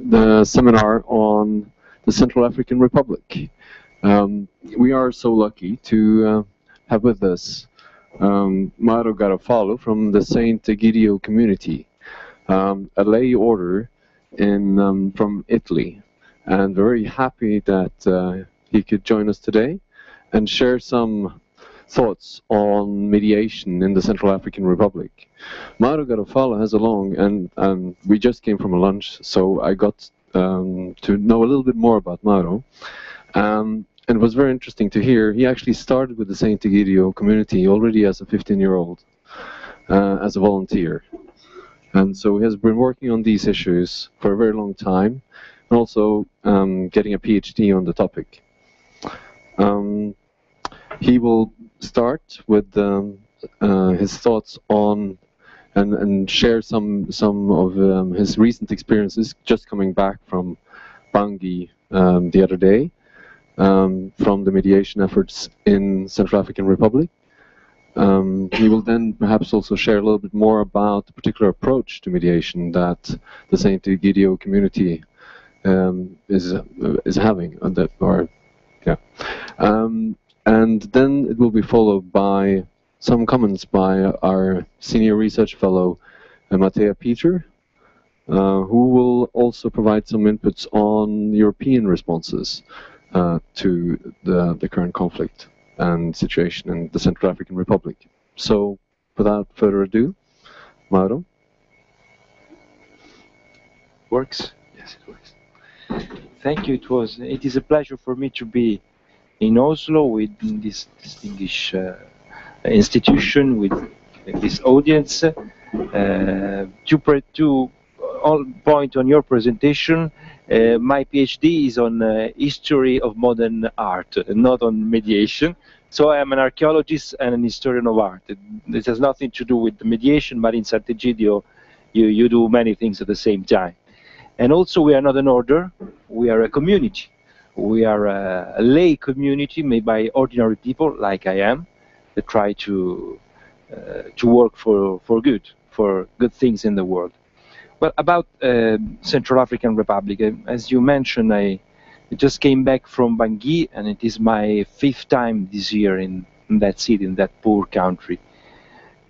the seminar on the Central African Republic. We are so lucky to have with us Mauro Garofalo from the Sant'Egidio Community, a lay order from Italy, and very happy that he could join us today and share some thoughts on mediation in the Central African Republic. Mauro Garofalo has a long, and we just came from a lunch, so I got to know a little bit more about Mauro. And it was very interesting to hear. He actually started with the Sant'Egidio Community already as a 15-year-old, as a volunteer. And so he has been working on these issues for a very long time, and also getting a PhD on the topic. He will start with his thoughts on and share some of his recent experiences just coming back from Bangui the other day, from the mediation efforts in Central African Republic. He will then perhaps also share a little bit more about the particular approach to mediation that the Sant'Egidio Community is having, and then it will be followed by some comments by our senior research fellow, Mattea Peter, who will also provide some inputs on European responses to the current conflict and situation in the Central African Republic. So, without further ado, Mauro. Works? Yes, it works. Thank you. It is a pleasure for me to be in Oslo with this distinguished institution, with this audience. To point on your presentation, my PhD is on history of modern art, not on mediation. So I am an archaeologist and an historian of art. This has nothing to do with the mediation, but in Sant'Egidio you do many things at the same time. And also we are not an order, we are a community. We are a lay community made by ordinary people, like I am, that try to work for good things in the world. Well, about Central African Republic, as you mentioned, I just came back from Bangui, and it is my 5th time this year in that city, in that poor country.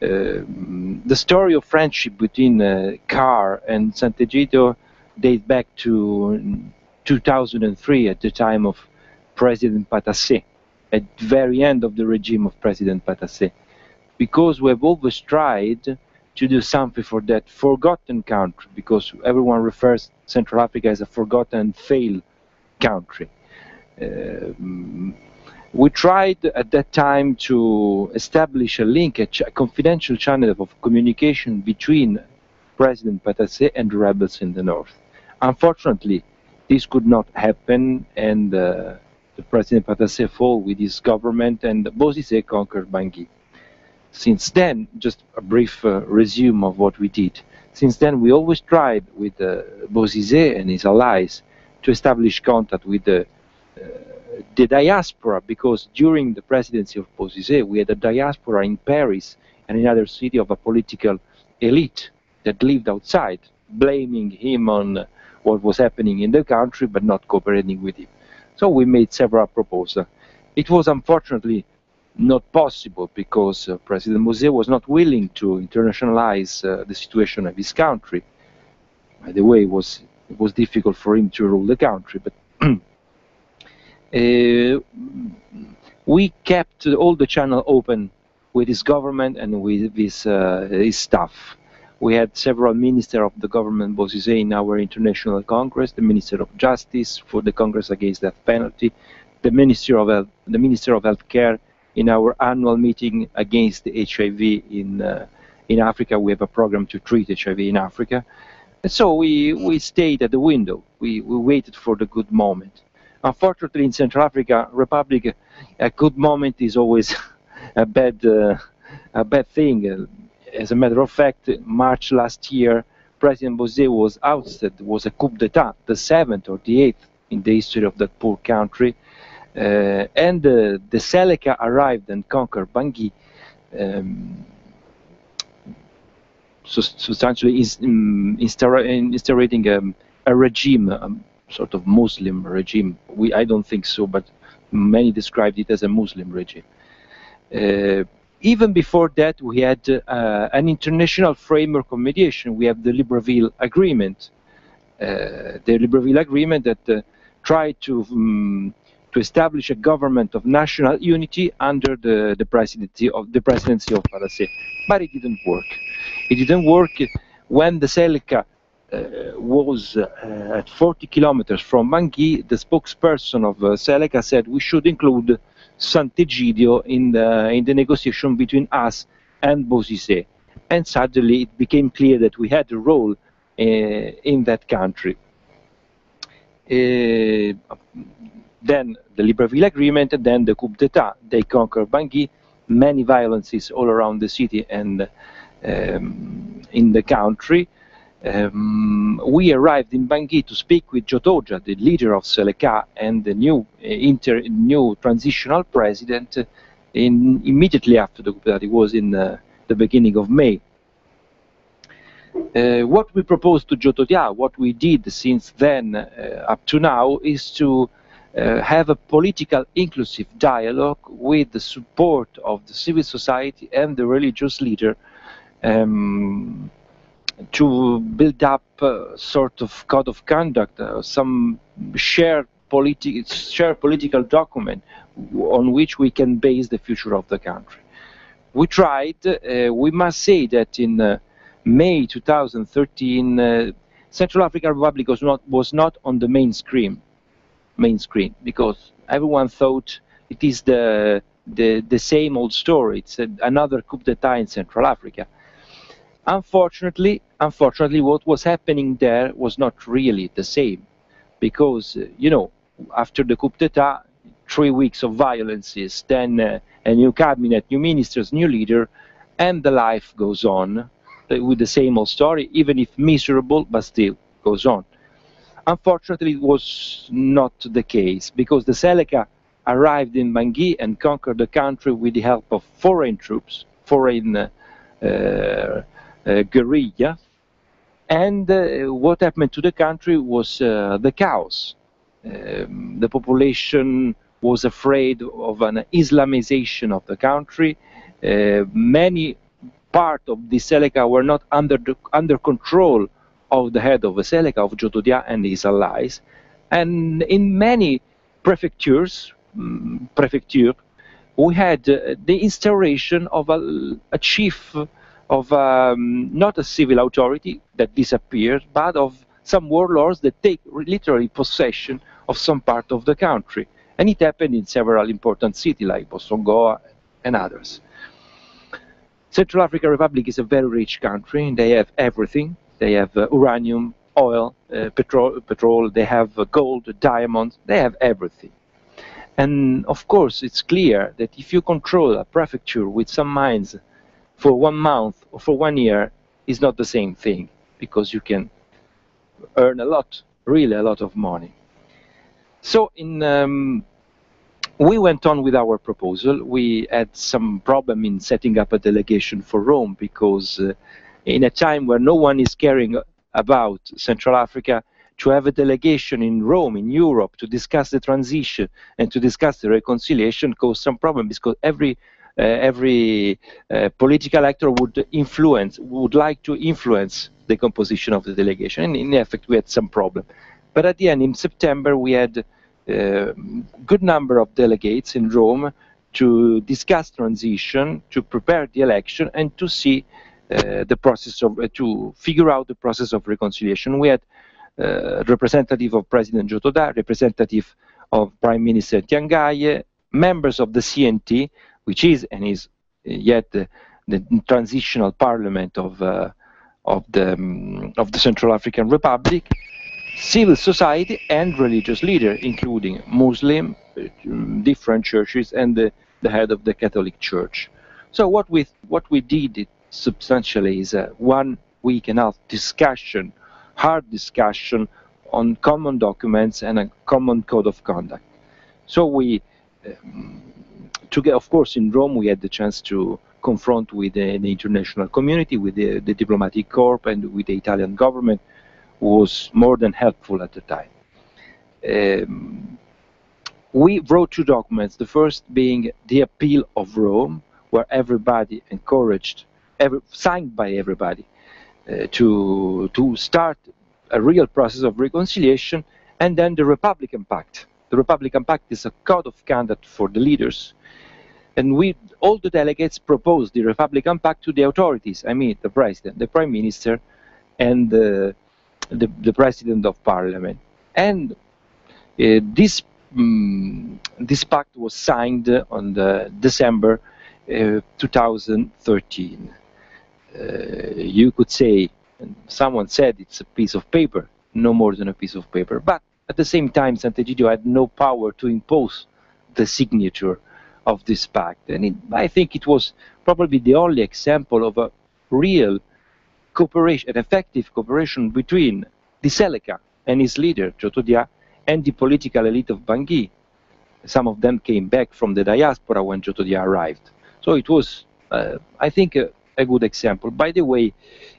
The story of friendship between CAR and Sant'Egidio dates back to 2003, at the time of President Patassé, at the very end of the regime of President Patassé, because we have always tried to do something for that forgotten country, because everyone refers Central Africa as a forgotten and failed country. We tried at that time to establish a link, a confidential channel of communication between President Patassé and the rebels in the north. Unfortunately, this could not happen, and the President Patassé fell with his government, and Bozizé conquered Bangui. Since then, just a brief resume of what we did. Since then, we always tried with Bozizé and his allies to establish contact with the diaspora, because during the presidency of Bozizé, we had a diaspora in Paris and in other cities of a political elite that lived outside, blaming him on what was happening in the country, but not cooperating with him. So we made several proposals. It was unfortunately not possible, because President Bozizé was not willing to internationalize the situation of his country. By the way, it was difficult for him to rule the country, but we kept all the channel open with his government and with his staff. We had several ministers of the government Bozizé in our international congress, the Minister of Justice for the Congress Against Death Penalty, the Minister of Healthcare in our annual meeting against the HIV in Africa. We have a program to treat HIV in Africa. And so we stayed at the window. We waited for the good moment. Unfortunately, in Central Africa Republic, a good moment is always a bad thing. As a matter of fact, March last year, President Bozizé was ousted. It was a coup d'etat, the 7th or the 8th in the history of that poor country. And the Seleka arrived and conquered Bangui, substantially instaurating a a regime, sort of Muslim regime. I don't think so, but many described it as a Muslim regime. Even before that, we had an international framework of mediation. We have the Libreville Agreement. The Libreville Agreement that tried to establish a government of national unity under the presidency of Palacé, but it didn't work. It didn't work when the Seleka was at 40 kilometers from Bangui. The spokesperson of Seleka said we should include Sant'Egidio in the negotiation between us and Bosisé, and suddenly it became clear that we had a role in that country. Then the Libreville Agreement, and then the coup d'etat. They conquered Bangui, many violences all around the city and in the country. We arrived in Bangui to speak with Jotoja, the leader of Seleka, and the new transitional president immediately after the coup d'etat. It was in the beginning of May. What we proposed to Jotoja, what we did since then up to now, is to have a political inclusive dialogue with the support of the civil society and the religious leader to build up a sort of code of conduct, some shared political document on which we can base the future of the country. We tried. We must say that in May 2013, Central African Republic was not on the main screen, because everyone thought it is the same old story. It's another coup d'etat in Central Africa. Unfortunately, what was happening there was not really the same, because you know, after the coup d'etat, 3 weeks of violences, then a new cabinet, new ministers, new leader, and the life goes on with the same old story, even if miserable, but still goes on. Unfortunately, it was not the case, because the Seleka arrived in Bangui and conquered the country with the help of foreign troops, foreign guerrilla, and what happened to the country was the chaos. The population was afraid of an Islamization of the country. Many part of the Seleka were not under control of the head of the Seleka, of Jotodia and his allies. And in many prefectures, we had the instauration of a chief of not a civil authority that disappeared, but of some warlords that take literally possession of some part of the country. And it happened in several important cities like Bosongoa and others. Central African Republic is a very rich country. They have everything. They have uranium, oil, petrol. They have gold, diamonds. They have everything. And of course, it's clear that if you control a prefecture with some mines for 1 month or for 1 year, is not the same thing, because you can earn a lot, really a lot of money. So we went on with our proposal. We had some problem in setting up a delegation for Rome, because in a time where no one is caring about Central Africa, to have a delegation in Rome, in Europe, to discuss the transition and to discuss the reconciliation caused some problem, because every political actor would like to influence the composition of the delegation, and in effect we had some problem. But at the end, in September, we had a good number of delegates in Rome to discuss transition, to prepare the election, and to see the process of, to figure out the process of reconciliation. We had representative of President Jotoda, representative of Prime Minister Tiangaye, members of the CNT, which is and is yet the transitional parliament of the Central African Republic, civil society and religious leaders, including Muslim, different churches, and the head of the Catholic Church. So what we did substantially is a 1 week and a half discussion, hard discussion on common documents and a common code of conduct. So we, of course, in Rome, we had the chance to confront with the international community, with the diplomatic corps, and with the Italian government. was more than helpful at the time. We wrote two documents, the first being the Appeal of Rome, where everybody encouraged, signed by everybody, to start a real process of reconciliation, and then the Republican Pact. The Republican Pact is a code of conduct for the leaders, and all the delegates proposed the Republican Pact to the authorities, I mean the President, the Prime Minister, and the President of Parliament. And this pact was signed on December 2013. You could say, someone said it's a piece of paper, no more than a piece of paper, but at the same time Sant'Egidio had no power to impose the signature of this pact, and I think it was probably the only example of a real cooperation, an effective cooperation between the Seleca and his leader, Ciotodia, and the political elite of Bangui. Some of them came back from the diaspora when Ciotodia arrived. So it was, I think, a good example. By the way,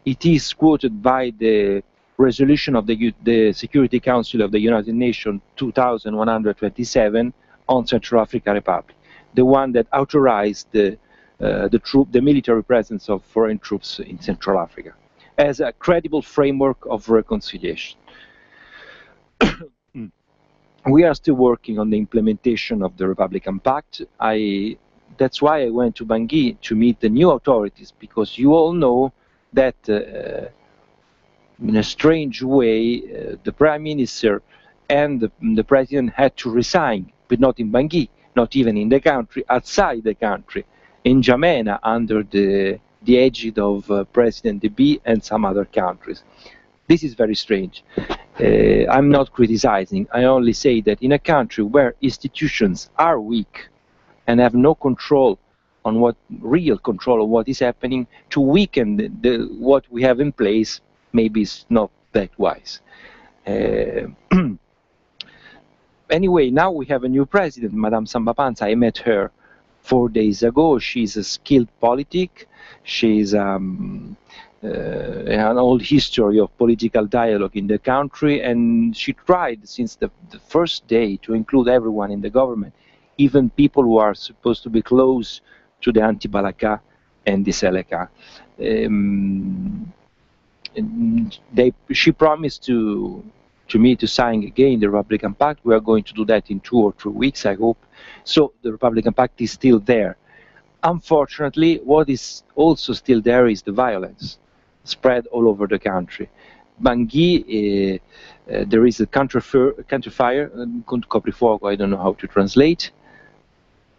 it is quoted by the resolution of the Security Council of the United Nations 2127 on Central African Republic, the one that authorized the military presence of foreign troops in Central Africa, as a credible framework of reconciliation. We are still working on the implementation of the Republican Pact. That's why I went to Bangui to meet the new authorities, because you all know that in a strange way the Prime Minister and the President had to resign, but not in Bangui, not even in the country, outside the country, in N'Djamena, under the aegid of President Deby and some other countries. This is very strange. I'm not criticizing, I only say that in a country where institutions are weak and have no control on real control of what is happening, to weaken what we have in place maybe is not that wise. Anyway, now we have a new president, Madame Samba Panza. I met her 4 days ago. She's a skilled politic. She's an old history of political dialogue in the country, and she tried since the first day to include everyone in the government, even people who are supposed to be close to the anti-Balaka and the Seleka. She promised to me to sign again the Republican Pact. We are going to do that in 2 or 3 weeks, I hope. So the Republican Pact is still there. Unfortunately, what is also still there is the violence spread all over the country. Bangui, there is a counterfire, coprifuoco, I don't know how to translate.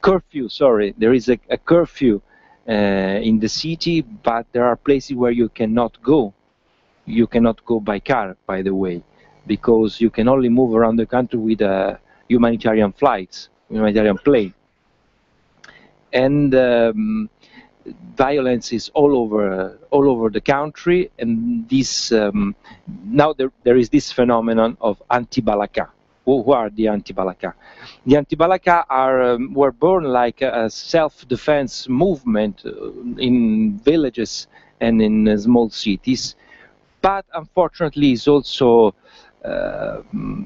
Curfew, sorry, there is a curfew in the city, but there are places where you cannot go. You cannot go by car, by the way, because you can only move around the country with humanitarian flights, humanitarian plane. And violence is all over the country, and this now there is this phenomenon of anti-Balaka. Who are the anti-Balaka? The anti-Balaka were born like a self-defense movement in villages and in small cities, but unfortunately it's also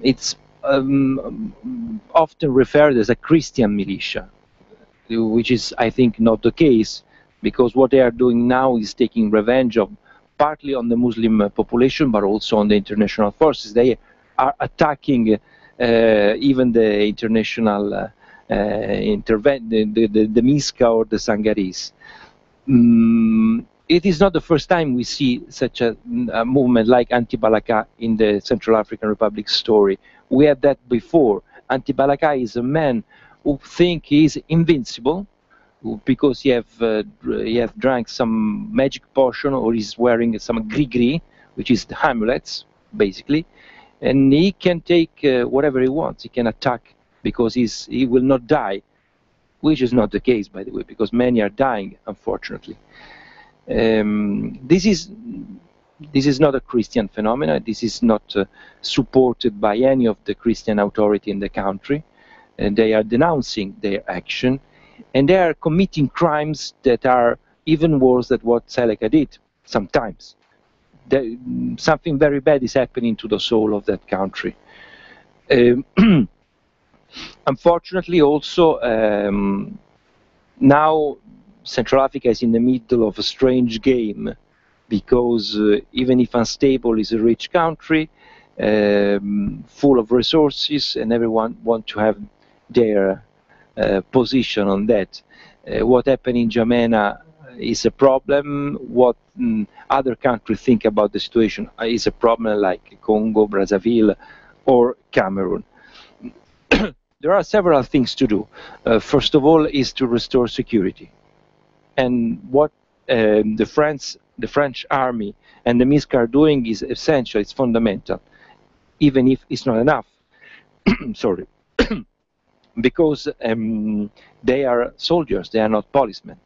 it's often referred as a Christian militia, which is, I think, not the case, because what they are doing now is taking revenge partly on the Muslim population, but also on the international forces. They are attacking even the international the MISCA or the Sangaris. It is not the first time we see such a movement like anti-Balaka in the Central African Republic story. We had that before. Anti-Balaka is a man who think he is invincible because he have drank some magic potion, or is wearing some gris-gris, which is the amulets, basically, and he can take whatever he wants. He can attack because he will not die, which is not the case, by the way, because many are dying, unfortunately. This is not a Christian phenomenon. This is not supported by any of the Christian authority in the country. And they are denouncing their action, and they are committing crimes that are even worse than what Seleka did sometimes. something very bad is happening to the soul of that country. Unfortunately, also, now Central Africa is in the middle of a strange game, because even if unstable, is a rich country, full of resources, and everyone wants to have their position on that. What happened in Jamena is a problem. What other countries think about the situation is a problem, like Congo, Brazzaville, or Cameroon. There are several things to do. First of all is to restore security. And what the French army and the MISC are doing is essential, it's fundamental, even if it's not enough. Sorry. Because they are soldiers, they are not policemen.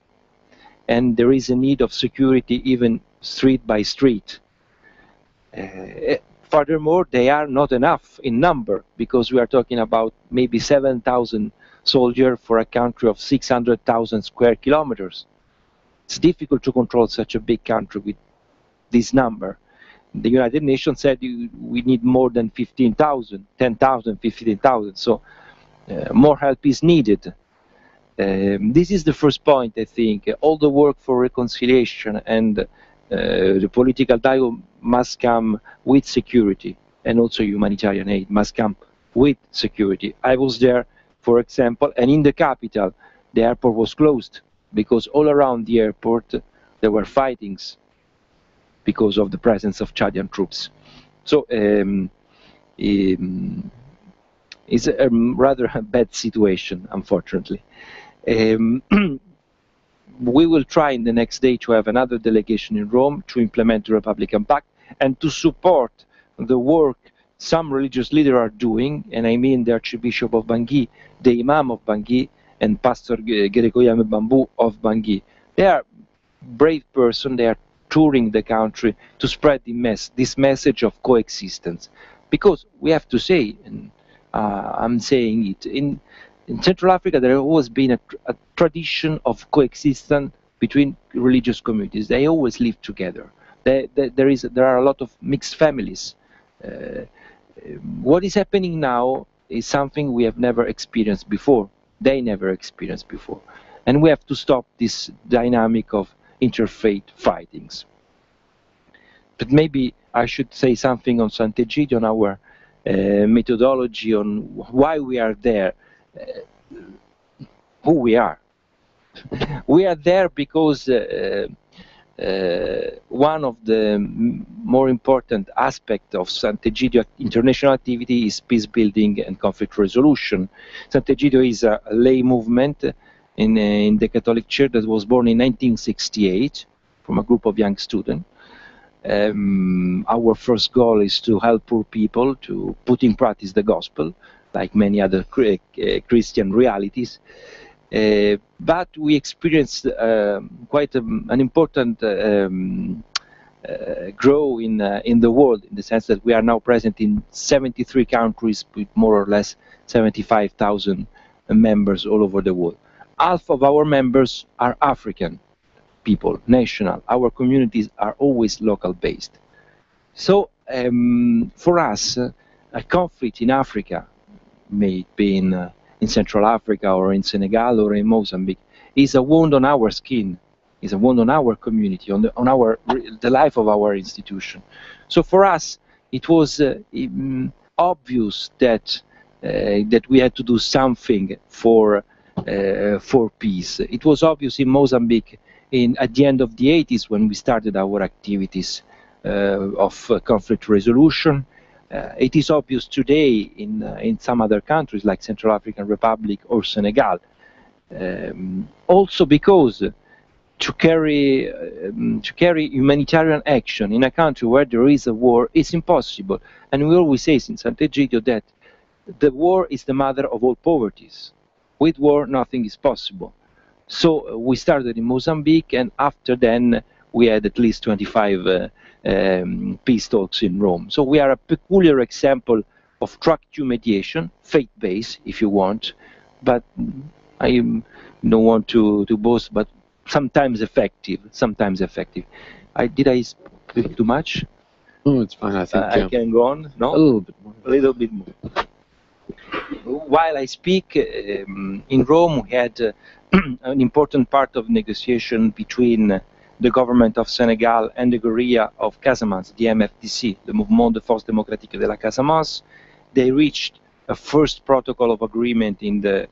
And there is a need of security even street by street. Furthermore, they are not enough in number, because we are talking about maybe 7,000 soldiers for a country of 600,000 square kilometers. It's difficult to control such a big country with this number. The United Nations said we need more than 15,000, 10,000, 15,000, so more help is needed. This is the first point, I think. All the work for reconciliation and the political dialogue must come with security, and also humanitarian aid must come with security. I was there, for example, and in the capital, the airport was closed, because all around the airport there were fightings because of the presence of Chadian troops. So it's a rather bad situation, unfortunately. We will try in the next day to have another delegation in Rome to implement the Republican Pact and to support the work some religious leaders are doing, and I mean the Archbishop of Bangui, the Imam of Bangui, and Pastor Gerekoyame Bambu of Bangui. They are brave persons, they are touring the country to spread this message of coexistence. Because we have to say, and I'm saying it, in Central Africa there has always been a tradition of coexistence between religious communities. They always live together. There are a lot of mixed families. What is happening now is something we have never experienced before. They never experienced before. And we have to stop this dynamic of interfaith fightings. But maybe I should say something on Sant'Egidio, on our methodology, on why we are there, who we are. We are there because one of the more important aspects of Sant'Egidio international activity is peace building and conflict resolution. Sant'Egidio is a lay movement in the Catholic Church that was born in 1968 from a group of young students. Our first goal is to help poor people to put in practice the gospel, like many other Christian realities. But we experienced quite an important growth in the world, in the sense that we are now present in 73 countries with more or less 75,000 members all over the world. Half of our members are African people, national. Our communities are always local based. So for us, a conflict in Africa, may it be in Central Africa or in Senegal or in Mozambique, is a wound on our skin, is a wound on our community, on the life of our institution. So for us, it was obvious that we had to do something for peace. It was obvious in Mozambique at the end of the 80s when we started our activities of conflict resolution. It is obvious today in some other countries like Central African Republic or Senegal. Also because to carry humanitarian action in a country where there is a war is impossible. And we always say in Sant'Egidio that the war is the mother of all poverties. With war, nothing is possible. So we started in Mozambique, and after then we had at least 25 peace talks in Rome. So we are a peculiar example of track 2 mediation, faith-based if you want, but I don't want to boast, but sometimes effective, sometimes effective. Did I speak too much? Oh, it's fine. I think I can go on. No, a little bit more. a little bit more. While I speak, in Rome we had an important part of negotiation between the government of Senegal and the guerrilla of Casamance, the MFDC, the Mouvement de Force Démocratique de la Casamance. They reached a first protocol of agreement in the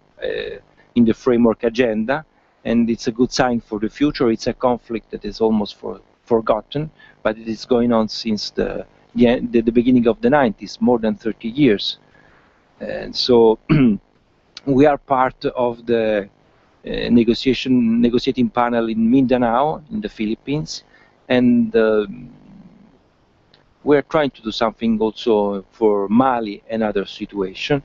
framework agenda, and it's a good sign for the future. It's a conflict that is almost forgotten, but it is going on since the beginning of the 90s, more than 30 years. And so we are part of the negotiating panel in Mindanao, in the Philippines, and we're trying to do something also for Mali and other situations.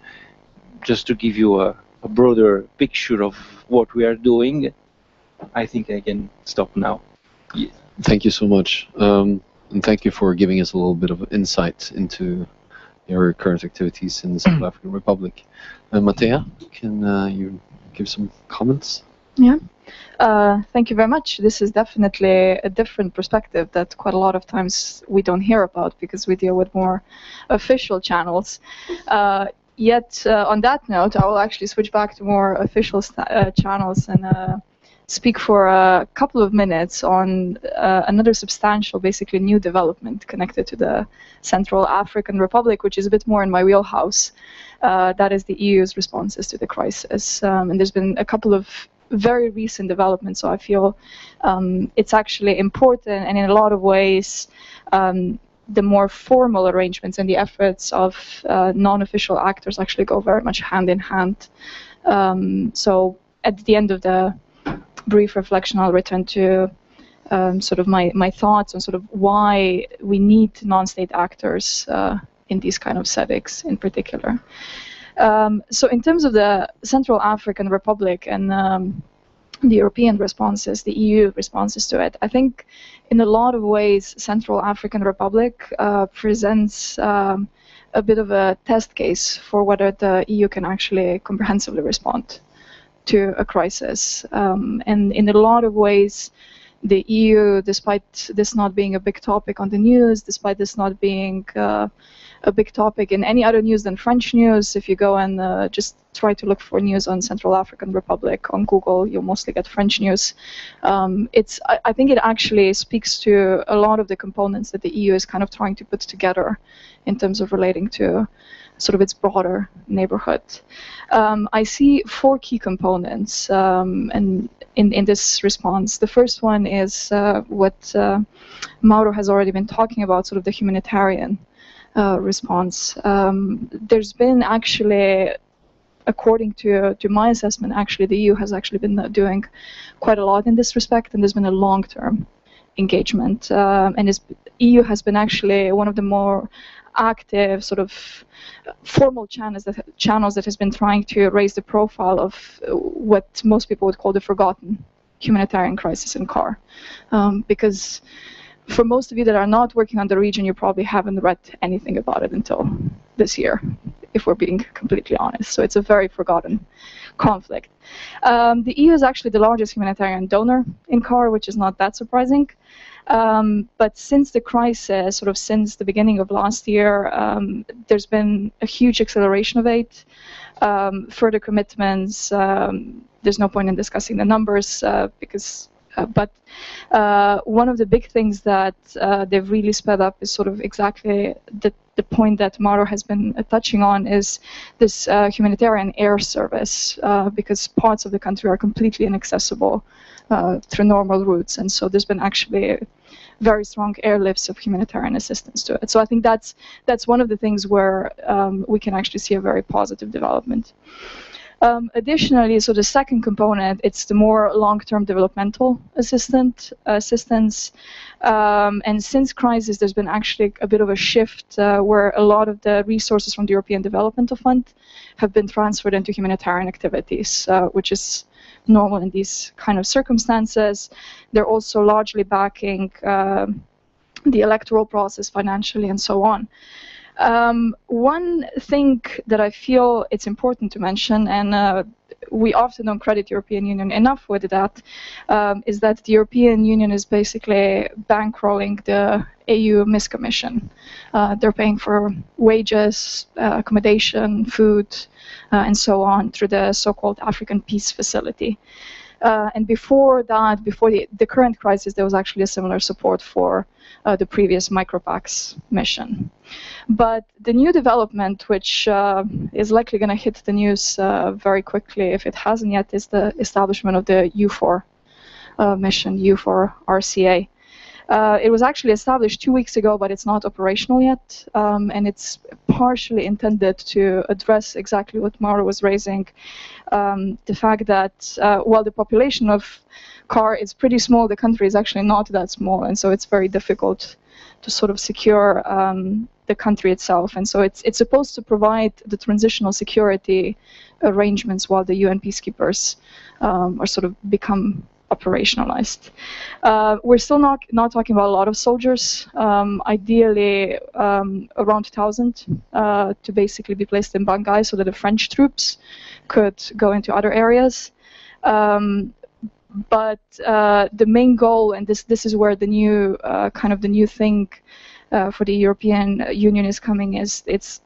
Just to give you a broader picture of what we are doing, I think I can stop now. Yeah. Thank you so much, and thank you for giving us a little bit of insight into your current activities in the Central African Republic. Mattea, can you give some comments? Yeah. Thank you very much. This is definitely a different perspective that quite a lot of times we don't hear about because we deal with more official channels. Yet, on that note, I will actually switch back to more official channels and speak for a couple of minutes on another substantial, basically new development connected to the Central African Republic, which is a bit more in my wheelhouse. That is the EU's responses to the crisis. And there's been a couple of very recent developments, so I feel it's actually important, and in a lot of ways the more formal arrangements and the efforts of non-official actors actually go very much hand in hand. So at the end of the brief reflection, I'll return to sort of my thoughts on sort of why we need non-state actors in these kind of settings in particular. So in terms of the Central African Republic and the European responses, the EU responses to it, I think in a lot of ways Central African Republic presents a bit of a test case for whether the EU can actually comprehensively respond to a crisis. And in a lot of ways, the EU, despite this not being a big topic on the news, despite this not being a big topic in any other news than French news, if you go and just try to look for news on Central African Republic on Google, you'll mostly get French news. I think it actually speaks to a lot of the components that the EU is kind of trying to put together in terms of relating to sort of its broader neighborhood. I see four key components and in this response. The first one is what Mauro has already been talking about, sort of the humanitarian response. There's been actually, according to my assessment, actually the EU has actually been doing quite a lot in this respect, and there's been a long-term engagement. And EU has been actually one of the more active sort of formal channels that has been trying to raise the profile of what most people would call the forgotten humanitarian crisis in CAR. Because for most of you that are not working on the region, you probably haven't read anything about it until this year, if we're being completely honest. So it's a very forgotten conflict. The EU is actually the largest humanitarian donor in CAR, which is not that surprising. But since the crisis, sort of since the beginning of last year, there's been a huge acceleration of aid, further commitments. There's no point in discussing the numbers but one of the big things that they've really sped up is sort of exactly the point that Mauro has been touching on, is this humanitarian air service, because parts of the country are completely inaccessible through normal routes, and so there's been actually very strong airlifts of humanitarian assistance to it. So I think that's one of the things where we can actually see a very positive development. Additionally, so the second component, it's the more long-term developmental assistance. And since crisis, there's been actually a bit of a shift where a lot of the resources from the European Development Fund have been transferred into humanitarian activities, which is normal in these kind of circumstances. They're also largely backing the electoral process financially and so on. One thing that I feel it's important to mention, and we often don't credit European Union enough with that, is that the European Union is basically bankrolling the AU MIS Commission. They're paying for wages, accommodation, food, and so on through the so-called African Peace Facility. And before that, before the current crisis, there was actually a similar support for the previous Micropax mission. But the new development, which is likely going to hit the news very quickly if it hasn't yet, is the establishment of the U4 mission, U4 RCA. It was actually established 2 weeks ago, but it's not operational yet, and it's partially intended to address exactly what Mauro was raising, the fact that while the population of CAR is pretty small, the country is actually not that small, and so it's very difficult to sort of secure the country itself. And so it's supposed to provide the transitional security arrangements while the UN peacekeepers are sort of become operationalized. We're still not talking about a lot of soldiers, ideally around 1,000 to basically be placed in Bangai so that the French troops could go into other areas. But the main goal, and this is where the new kind of the new thing for the European Union is coming, is it's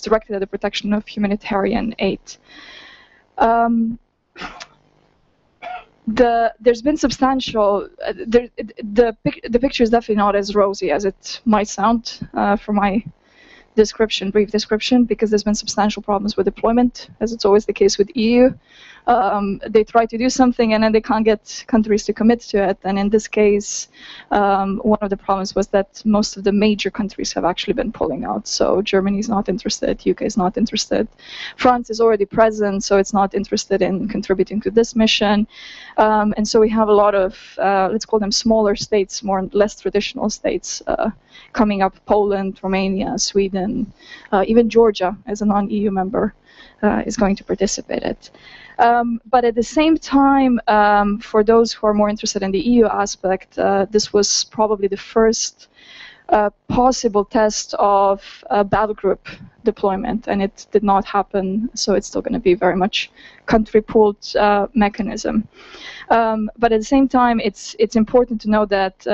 directed at the protection of humanitarian aid. There's been substantial. The picture is definitely not as rosy as it might sound from my brief description, because there's been substantial problems with deployment, as it's always the case with EU. They try to do something and then they can't get countries to commit to it. And in this case, one of the problems was that most of the major countries have actually been pulling out. So Germany is not interested, UK is not interested. France is already present, so it's not interested in contributing to this mission. And so we have a lot of, let's call them smaller states, less traditional states coming up: Poland, Romania, Sweden, even Georgia as a non-EU member is going to participate in it. But at the same time, for those who are more interested in the EU aspect, this was probably the first possible test of battle group deployment, and it did not happen, so it's still going to be very much country-pooled mechanism. But at the same time, it's important to know that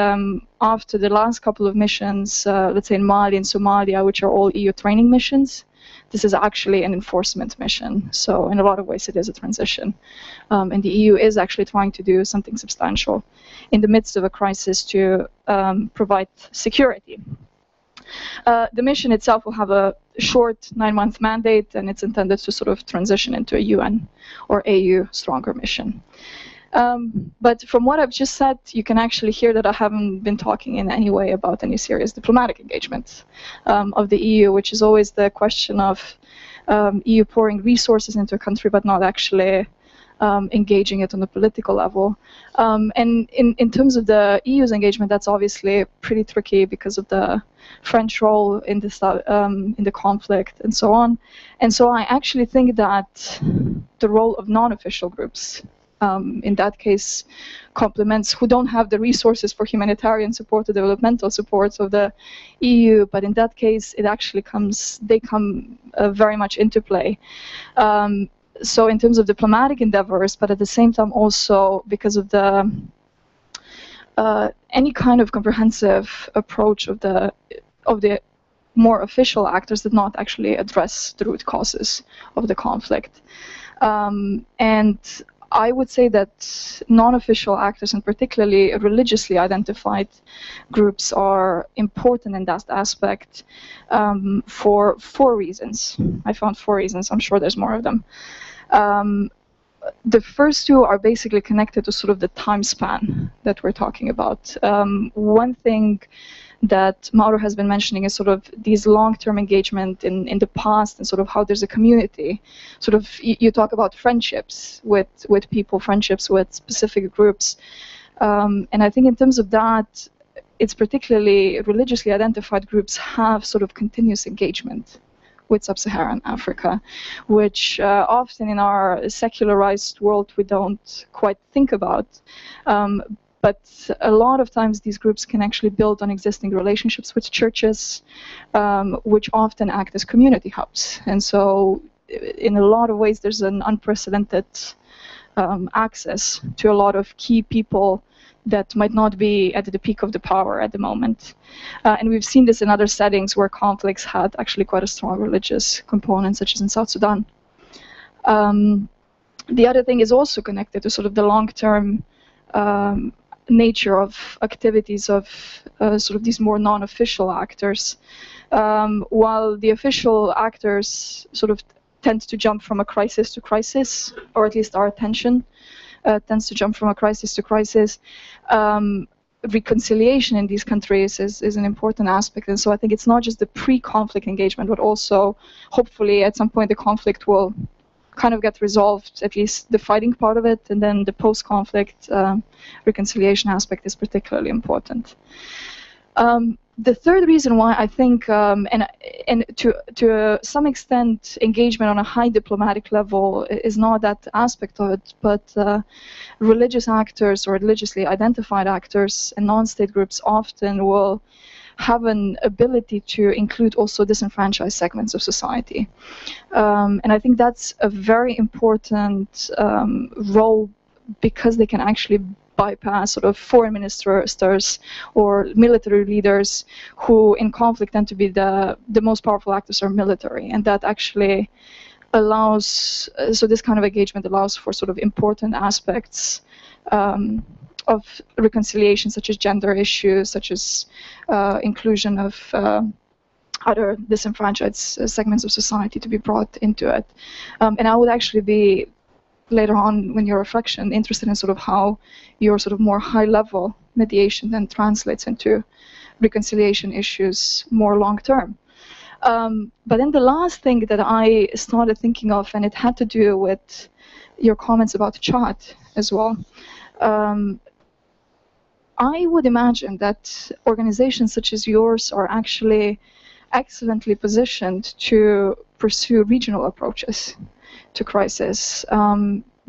after the last couple of missions, let's say in Mali and Somalia, which are all EU training missions, this is actually an enforcement mission. So in a lot of ways, it is a transition. And the EU is actually trying to do something substantial in the midst of a crisis to provide security. The mission itself will have a short 9-month mandate, and it's intended to sort of transition into a UN or AU stronger mission. But from what I've just said, you can actually hear that I haven't been talking in any way about any serious diplomatic engagement of the EU, which is always the question of EU pouring resources into a country but not actually engaging it on the political level. And in terms of the EU's engagement, that's obviously pretty tricky because of the French role in the conflict and so on. And so I actually think that the role of non-official groups in that case complements, who don't have the resources for humanitarian support or developmental support of the EU, but in that case it actually they come very much into play. So in terms of diplomatic endeavors, but at the same time also because of the any kind of comprehensive approach of the more official actors did not actually address the root causes of the conflict. And I would say that non-official actors, and particularly religiously identified groups, are important in that aspect for 4 reasons. I found 4 reasons. I'm sure there's more of them. The first 2 are basically connected to sort of the time span that we're talking about. One thing that Mauro has been mentioning is sort of these long-term engagement in the past, and sort of how there's a community. Sort of you talk about friendships with people, friendships with specific groups, and I think in terms of that, it's particularly religiously identified groups have sort of continuous engagement with sub-Saharan Africa, which often in our secularized world we don't quite think about. But a lot of times these groups can actually build on existing relationships with churches, which often act as community hubs. And so in a lot of ways there's an unprecedented access to a lot of key people that might not be at the peak of the power at the moment. And we've seen this in other settings where conflicts had actually quite a strong religious component, such as in South Sudan. The other thing is also connected to sort of the long-term nature of activities of sort of these more non-official actors. While the official actors sort of tend to jump from a crisis to crisis, or at least our attention tends to jump from a crisis to crisis, reconciliation in these countries is an important aspect. And so I think it's not just the pre-conflict engagement, but also hopefully at some point the conflict will kind of get resolved, at least the fighting part of it, and then the post-conflict reconciliation aspect is particularly important. The third reason why I think, and to some extent, engagement on a high diplomatic level is not that aspect of it, but religious actors or religiously identified actors and non-state groups often will have an ability to include also disenfranchised segments of society. And I think that's a very important role, because they can actually bypass sort of foreign ministers or military leaders who in conflict tend to be the most powerful actors are military, and that actually allows, so this kind of engagement allows for sort of important aspects of reconciliation, such as gender issues, such as inclusion of other disenfranchised segments of society to be brought into it. And I would actually be, later on in your reflection, interested in sort of how your sort of more high-level mediation then translates into reconciliation issues more long-term. But then the last thing that I started thinking of, and it had to do with your comments about Chad as well. I would imagine that organizations such as yours are actually excellently positioned to pursue regional approaches to crisis.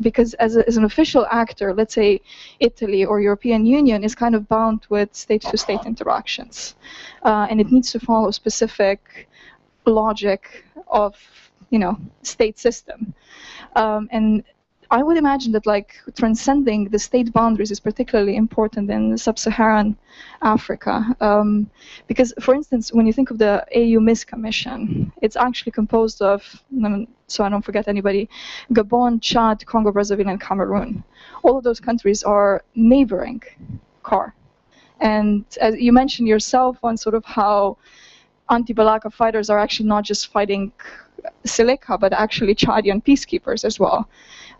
Because as an official actor, let's say Italy or European Union is kind of bound with state-to-state interactions. And it needs to follow specific logic of, state system. And I would imagine that transcending the state boundaries is particularly important in sub-Saharan Africa. Because, for instance, when you think of the AU MIS Commission, it's actually composed of, so I don't forget anybody, Gabon, Chad, Congo, Brazzaville, and Cameroon. All of those countries are neighboring CAR. And as you mentioned yourself on sort of how anti-Balaka fighters are actually not just fighting Seleka, but actually Chadian peacekeepers as well.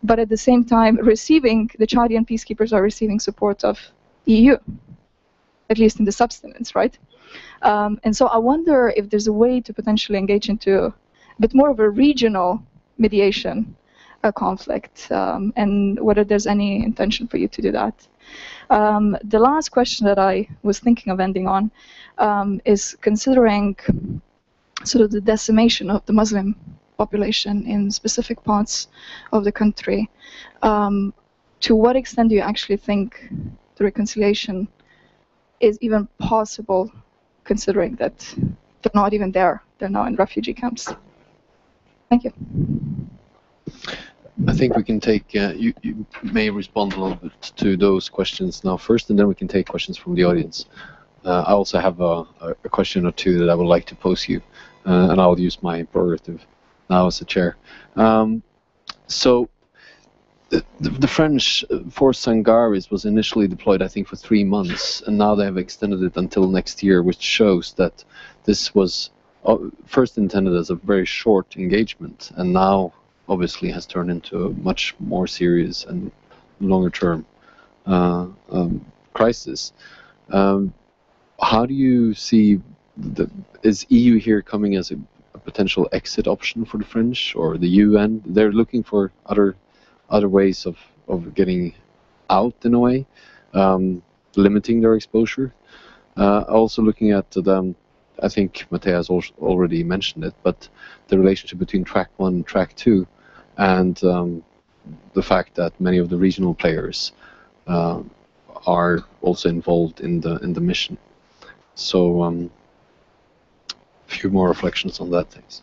But at the same time, the Chadian peacekeepers are receiving support of EU, at least in the substance, right? And so I wonder if there's a way to potentially engage into a bit more of a regional mediation conflict, and whether there's any intention for you to do that. The last question that I was thinking of ending on is considering sort of the decimation of the Muslim population in specific parts of the country. To what extent do you actually think the reconciliation is even possible, considering that they're not even there, they're now in refugee camps? Thank you. I think we can take, you may respond a little bit to those questions now first, and then we can take questions from the audience. I also have a question or two that I would like to pose you, and I'll use my prerogative now as a chair. So the French force Sangaris was initially deployed, I think, for 3 months, and now they have extended it until next year, which shows that this was first intended as a very short engagement, and now obviously has turned into a much more serious and longer-term crisis. How do you see, is EU here coming as a potential exit option for the French or the UN? They're looking for other ways of getting out in a way, limiting their exposure. Also looking at them, I think Matteo has already mentioned it, but the relationship between track 1 and track 2, and the fact that many of the regional players are also involved in the mission. So a few more reflections on that, thanks.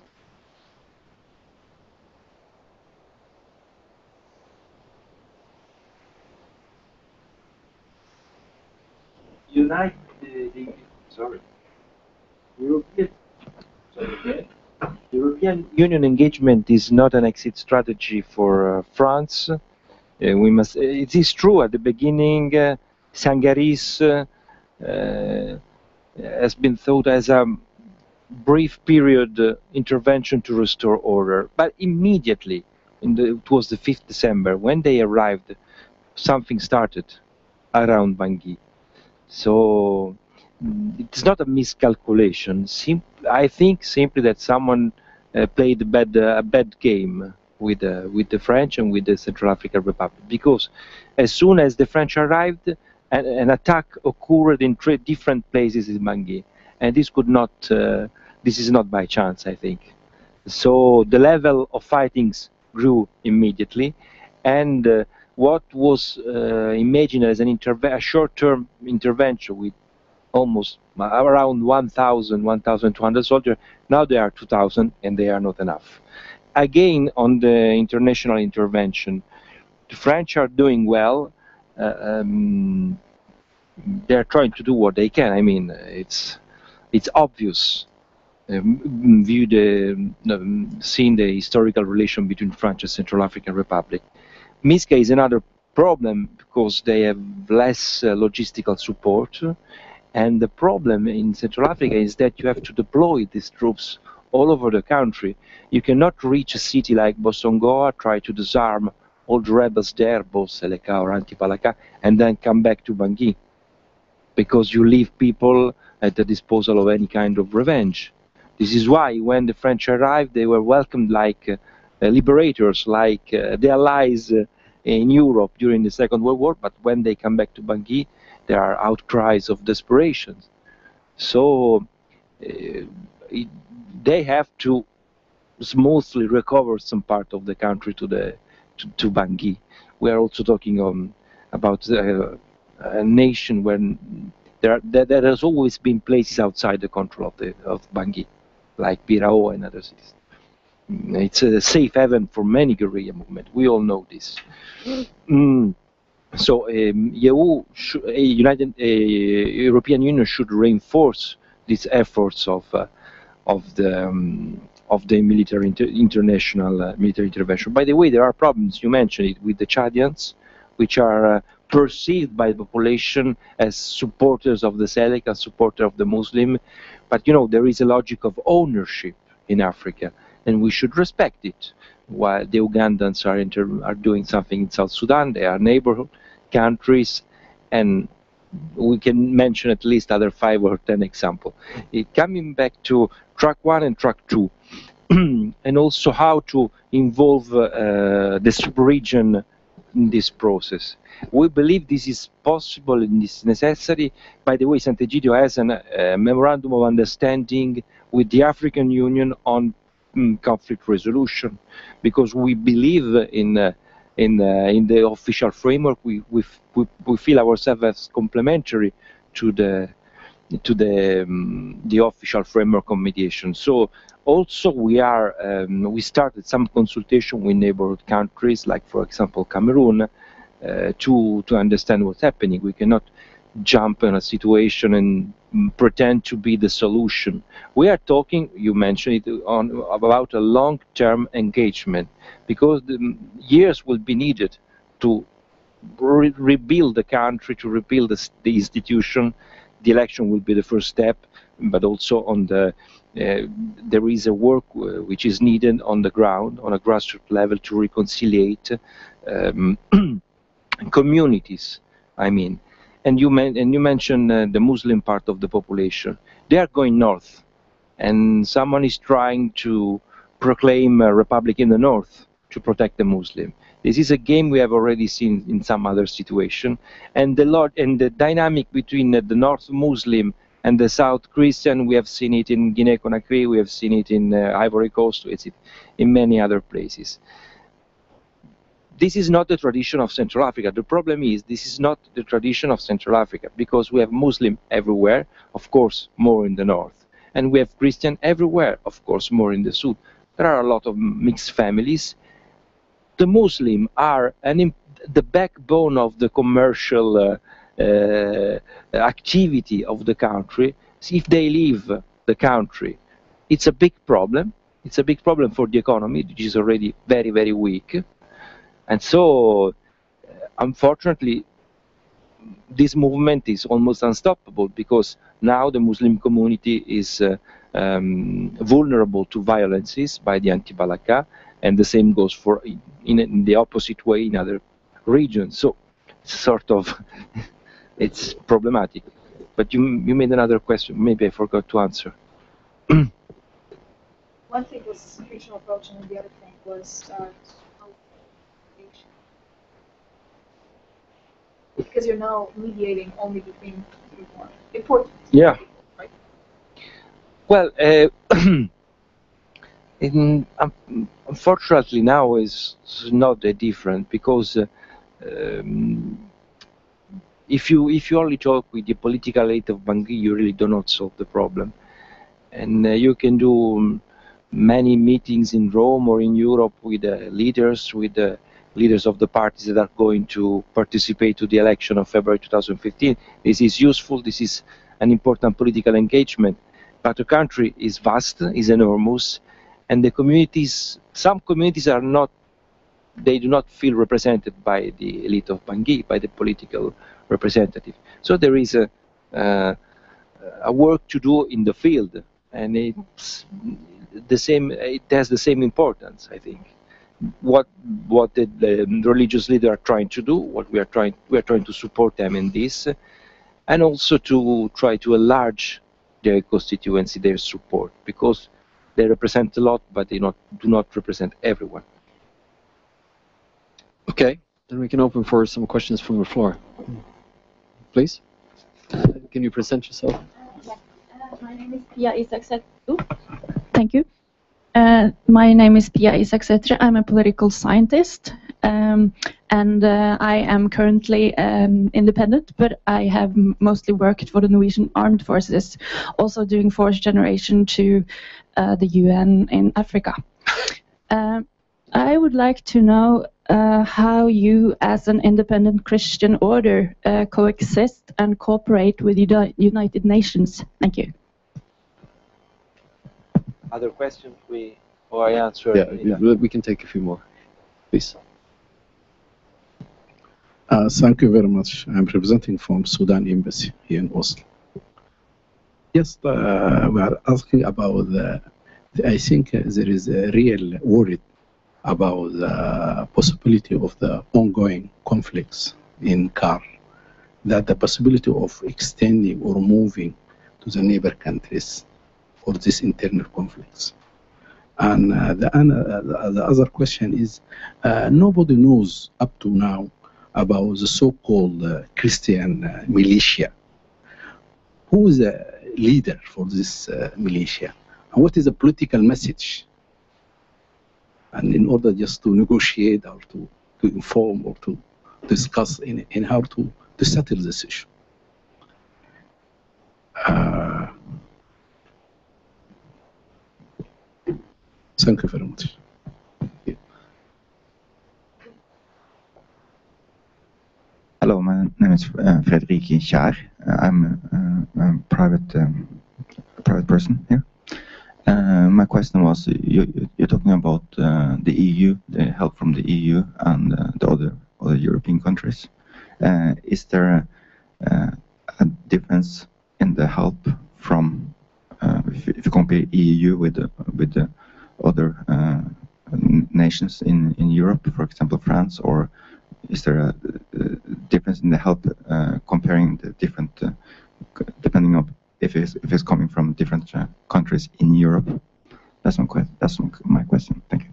European Union engagement is not an exit strategy for France. We must. It is true at the beginning, Sangaris has been thought as a brief period intervention to restore order, but immediately, it was the 5th December, when they arrived, something started around Bangui. So it's not a miscalculation. I think simply that someone played a bad game with the French and with the Central African Republic, because as soon as the French arrived, an attack occurred in 3 different places in Bangui, and this could not. This is not by chance, I think. So the level of fightings grew immediately, and what was imagined as a short-term intervention with almost around 1,000, 1,200 soldiers, now there are 2,000, and they are not enough. Again, on the international intervention, the French are doing well. They're trying to do what they can. I mean, it's obvious. Seeing the historical relation between France and Central African Republic. MISCA is another problem because they have less logistical support, and the problem in Central Africa is that you have to deploy these troops all over the country. You cannot reach a city like Bosongoa, try to disarm all the rebels there, both Seleka or Antipalaka, and then come back to Bangui, because you leave people at the disposal of any kind of revenge. This is why when the French arrived, they were welcomed like liberators, like the allies in Europe during the Second World War, but when they come back to Bangui, there are outcries of desperation. So they have to smoothly recover some part of the country to Bangui. We are also talking about a nation where there has always been places outside the control of Bangui, like Birao and other cities. It's a safe haven for many guerrilla movements. We all know this. So European Union should reinforce these efforts of the military international military intervention. By the way, there are problems. You mentioned it with the Chadians, which are perceived by the population as supporters of the Seleka, supporter of the Muslim. But you know, there is a logic of ownership in Africa, and we should respect it. While the Ugandans are doing something in South Sudan, they are neighborhood countries, and we can mention at least other 5 or 10 examples. Coming back to track 1 and track 2, and also how to involve the sub-region in this process. We believe this is possible and this is necessary. By the way, Sant'Egidio has a memorandum of understanding with the African Union on conflict resolution, because we believe in the official framework. We feel ourselves as complementary to the official framework of mediation. So also we started some consultation with neighborhood countries, like for example Cameroon, to understand what's happening. We cannot jump in a situation and pretend to be the solution. We are talking, you mentioned it, about a long-term engagement, because the years will be needed to rebuild the country, to rebuild the institution. The election will be the first step, but also on there is a work which is needed on the ground, on a grassroots level, to reconciliate communities. I mean, and you mentioned the Muslim part of the population. They are going north, and someone is trying to proclaim a republic in the north to protect the Muslim. This is a game we have already seen in some other situation, and the dynamic between the North Muslim and the South Christian, we have seen it in Guinea-Conakry, we have seen it in Ivory Coast, it's in many other places. This is not the tradition of Central Africa. The problem is this is not the tradition of Central Africa, because we have Muslim everywhere, of course more in the north, and we have Christian everywhere, of course more in the south. There are a lot of mixed families. The Muslim are the backbone of the commercial activity of the country. If they leave the country, it's a big problem. It's a big problem for the economy, which is already very, very weak. And so, unfortunately, this movement is almost unstoppable because now the Muslim community is vulnerable to violences by the anti-Balaka, and the same goes for in the opposite way in other regions. So, sort of, it's problematic. But you made another question. Maybe I forgot to answer. One thing was regional approach, and the other thing was because you're now mediating only between more important. Yeah. Right? Well, unfortunately now is not that different because if you only talk with the political elite of Bangui, you really do not solve the problem, and you can do many meetings in Rome or in Europe with leaders of the parties that are going to participate to the election of February 2015. This is useful. This is an important political engagement. But the country is vast, is enormous, and the communities, some communities are not, they do not feel represented by the elite of Bangui, by the political representative. So there is a work to do in the field, and it's the same. It has the same importance, I think. What the religious leaders are trying to do, what we are trying to support them in this, and also to try to enlarge their constituency, their support, because they represent a lot, but they do not represent everyone. Okay, then we can open for some questions from the floor. Please, can you present yourself? My name is Pia Isaksetru. Thank you. My name is Pia Isaksetru. I'm a political scientist, and I am currently independent, but I have mostly worked for the Norwegian Armed Forces, also doing force generation to the UN in Africa. I would like to know how you, as an independent Christian order, coexist and cooperate with the United Nations. Thank you. Other questions or I answer? Yeah, we can take a few more, please. Thank you very much. I'm representing from Sudan Embassy here in Oslo. Yes, we are asking about I think there is a real worry about the possibility of the ongoing conflicts in CAR, that the possibility of extending or moving to the neighbor countries for these internal conflicts. And the other question is, nobody knows up to now about the so-called Christian militia. Who is the leader for this militia? And what is the political message? And in order just to negotiate or to inform or to discuss in how to settle this issue. Thank you very much. Hello, my name is Fredrik Kjær. I'm a private person here. My question was, you're talking about the EU, the help from the EU and the other European countries. Is there a difference in the help from, if you compare EU with the other nations in Europe, for example France, or is there a difference in the help comparing the different, depending on if it's coming from different countries in Europe? That's my question. Thank you.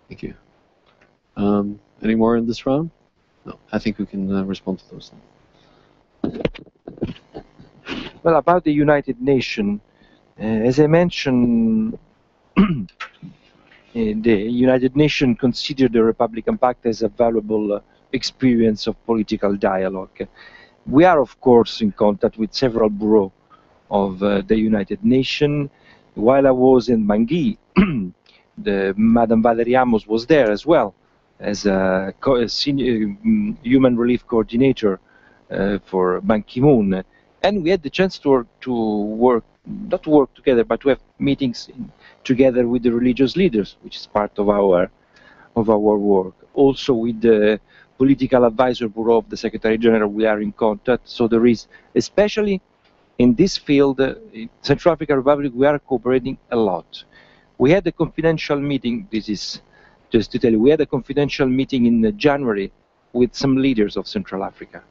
Thank you. Any more in this round? No, I think we can respond to those now. Well, about the United Nations, as I mentioned, the United Nations consider the Republican Pact as a valuable experience of political dialogue. We are, of course, in contact with several bureaus of the United Nations. While I was in Bangui, Madame Valerie Amos was there as well as a senior human relief coordinator for Ban Ki-moon. And we had the chance to work, not to work together, but to have meetings together with the religious leaders, which is part of our work. Also with the political advisor bureau of the Secretary General, we are in contact. So there is, especially in this field, in Central African Republic, we are cooperating a lot. We had a confidential meeting. This is just to tell you, we had a confidential meeting in January with some leaders of Central Africa.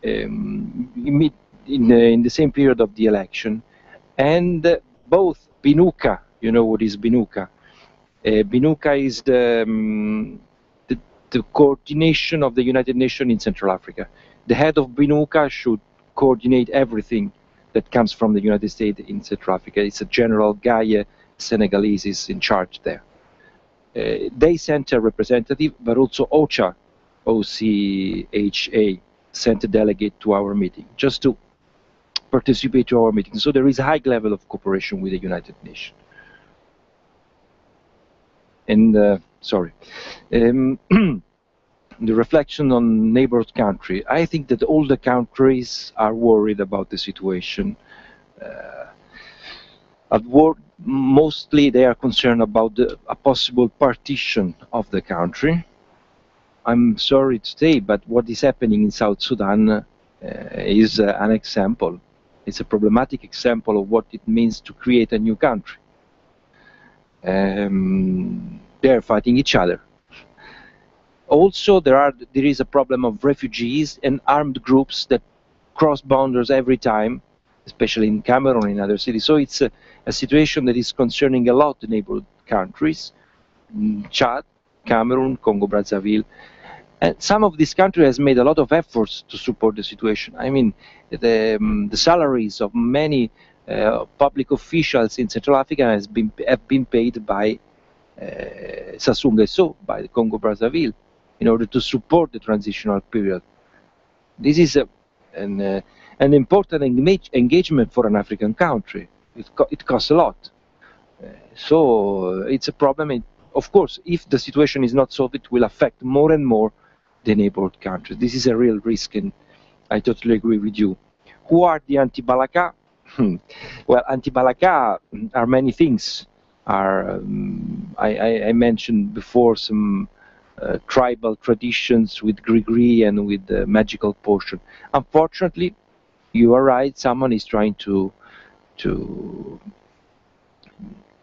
In the same period of the election, and both BINUCA, you know what is BINUCA? BINUCA is the coordination of the United Nations in Central Africa. The head of BINUCA should coordinate everything that comes from the United States in Central Africa. It's a General Gaye Senegalese is in charge there. They sent a representative, but also OCHA, OCHA, sent a delegate to our meeting, just to participate to our meeting. So there is a high level of cooperation with the United Nations. And sorry, the reflection on neighbored country. I think that all the countries are worried about the situation. At war, mostly they are concerned about a possible partition of the country. I'm sorry to say, but what is happening in South Sudan is an example. It's a problematic example of what it means to create a new country. They're fighting each other. Also, there is a problem of refugees and armed groups that cross boundaries every time, especially in Cameroon and in other cities. So it's a situation that is concerning a lot the neighborhood countries, Chad, Cameroon, Congo-Brazzaville. And some of these countries has made a lot of efforts to support the situation. I mean, the salaries of many public officials in Central Africa have been paid by Sassou Nguesso, by the Congo-Brazzaville, in order to support the transitional period. This is an important engagement for an African country. It costs a lot. So it's a problem. And of course, if the situation is not solved, it will affect more and more the neighborhood countries. This is a real risk, and I totally agree with you. Who are the anti-Balaka? Well, anti-Balaka are many things. I mentioned before some tribal traditions with Grigri and with the magical potion. Unfortunately, you are right, someone is trying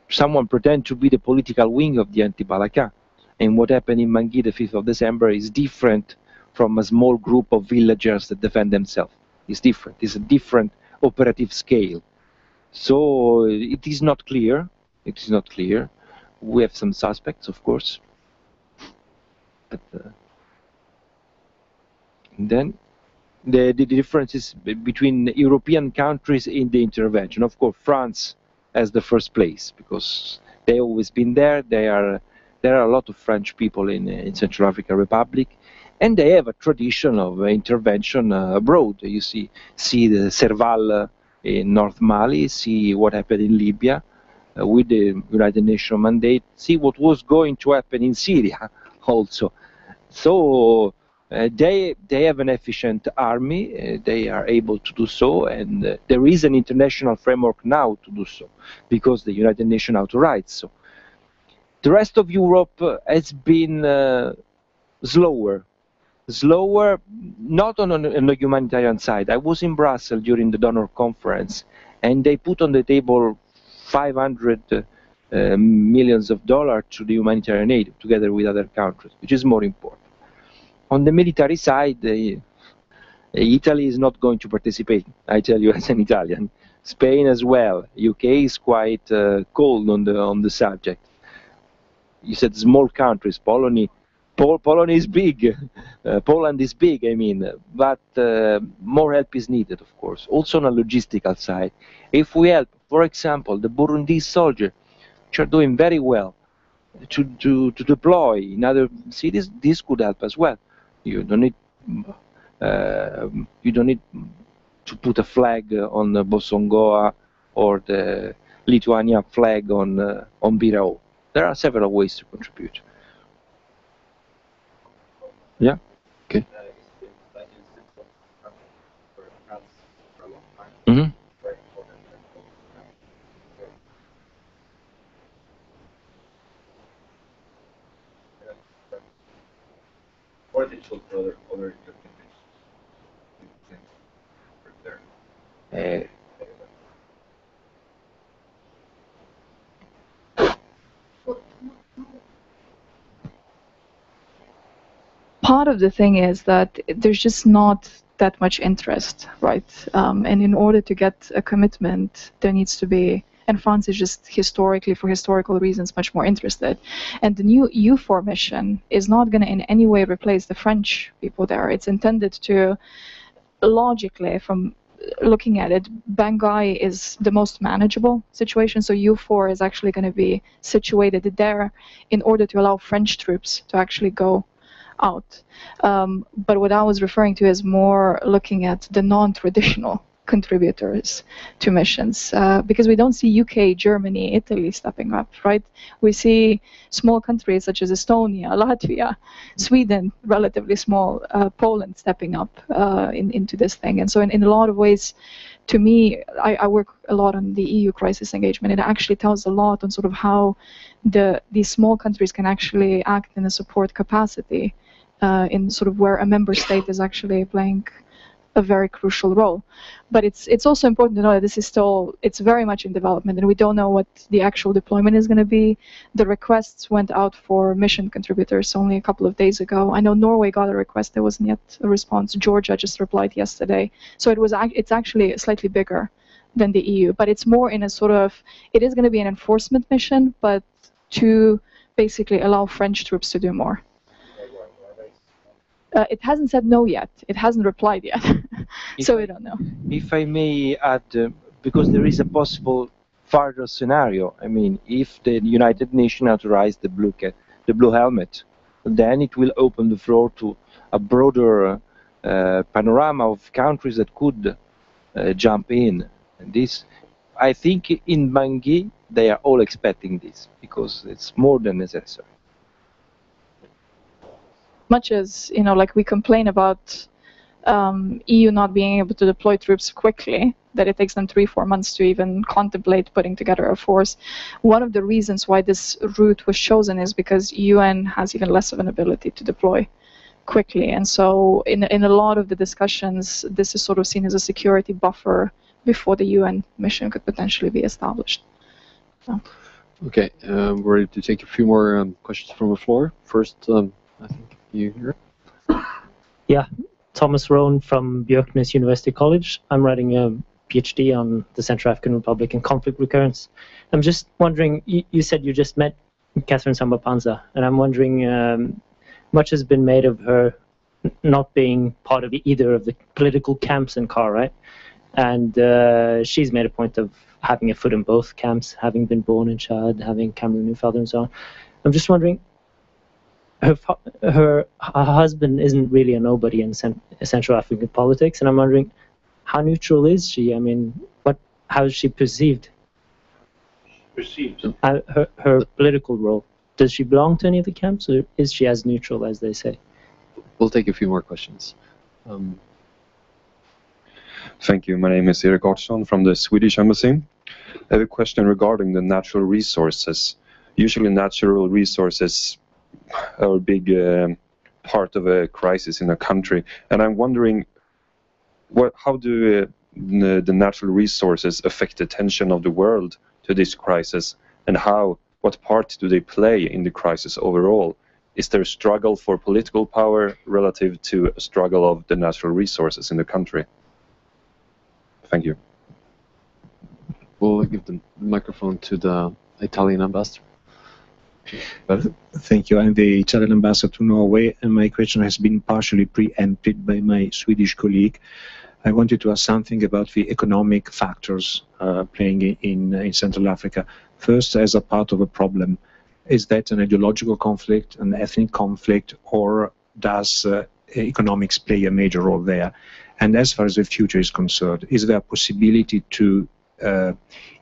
someone pretend to be the political wing of the anti-Balaka. And what happened in Bangui the 5th of December is different from a small group of villagers that defend themselves. It's different. It's a different operative scale. So it is not clear. It is not clear. We have some suspects, of course. But then the differences between European countries in the intervention. Of course, France has the first place because they've always been there. There are a lot of French people in Central African Republic, and they have a tradition of intervention abroad. You see the Serval in North Mali, see what happened in Libya with the United Nations mandate, see what was going to happen in Syria also. So they have an efficient army, they are able to do so, and there is an international framework now to do so, because the United Nations authorized so. The rest of Europe has been slower, not on the humanitarian side. I was in Brussels during the donor conference, and they put on the table $500 million to the humanitarian aid, together with other countries, which is more important. On the military side, Italy is not going to participate, I tell you as an Italian. Spain as well. UK is quite cold on the subject. You said small countries. Poland is big. Poland is big, I mean, but more help is needed, of course. Also on a logistical side. If we help, for example, the Burundese soldiers, which are doing very well, to deploy in other cities, this could help as well. You don't need to put a flag on Bosongoa or the Lithuania flag on Birao. There are several ways to contribute. Yeah. Okay. Mm-hmm. Or digital for other European nations. Part of the thing is that there's just not that much interest, right? And in order to get a commitment, there needs to be, and France is just historically, for historical reasons, much more interested. And the new EUFOR mission is not going to in any way replace the French people there. It's intended to, logically, from looking at it, Bangui is the most manageable situation, so EUFOR is actually going to be situated there in order to allow French troops to actually go out. But what I was referring to is more looking at the non-traditional contributors to missions, because we don't see UK, Germany, Italy stepping up, right? We see small countries such as Estonia, Latvia, Sweden, relatively small, Poland stepping up into this thing. And so in a lot of ways, to me, I work a lot on the EU crisis engagement. It actually tells a lot on sort of how these small countries can actually act in a support capacity in sort of where a member state is actually playing a very crucial role. But it's also important to know that this is still, it's very much in development, and we don't know what the actual deployment is going to be. The requests went out for mission contributors only a couple of days ago. I know Norway got a request, there wasn't yet a response. Georgia just replied yesterday. So it's actually slightly bigger than the EU, but it's more in a sort of, it is going to be an enforcement mission, but to basically allow French troops to do more. It hasn't said no yet. It hasn't replied yet. So we don't know. If I may add, because there is a possible further scenario. I mean, if the United Nations authorized the blue helmet, then it will open the floor to a broader panorama of countries that could jump in. And this, I think, in Bangui, they are all expecting this because it's more than necessary. Much as, you know, like we complain about EU not being able to deploy troops quickly, that it takes them 3-4 months to even contemplate putting together a force. One of the reasons why this route was chosen is because UN has even less of an ability to deploy quickly. And so in a lot of the discussions, this is sort of seen as a security buffer before the UN mission could potentially be established. So. Okay, we're ready to take a few more questions from the floor. First, I think you here. Yeah, Thomas Rohn from Björknes University College. I'm writing a PhD on the Central African Republic and conflict recurrence. I'm just wondering, you said you just met Catherine Samba Panza, and I'm wondering, much has been made of her not being part of either of the political camps in CAR, right? And she's made a point of having a foot in both camps, having been born in Chad, having Cameroon father and so on. I'm just wondering, her husband isn't really a nobody in Central African politics, and I'm wondering, how neutral is she? I mean, how is she perceived? Her political role. Does she belong to any of the camps, or is she as neutral as they say? We'll take a few more questions. Thank you. My name is Erik Artsson from the Swedish Embassy. I have a question regarding the natural resources. Usually natural resources are a big part of a crisis in a country. And I'm wondering, how do the natural resources affect the attention of the world to this crisis? And what part do they play in the crisis overall? Is there a struggle for political power relative to a struggle of the natural resources in the country? Thank you. We'll give the microphone to the Italian ambassador. Thank you. I'm the Italian ambassador to Norway, and my question has been partially preempted by my Swedish colleague. I wanted to ask something about the economic factors playing in Central Africa. First, as a part of a problem, is that an ideological conflict, an ethnic conflict, or does economics play a major role there? And as far as the future is concerned, is there a possibility to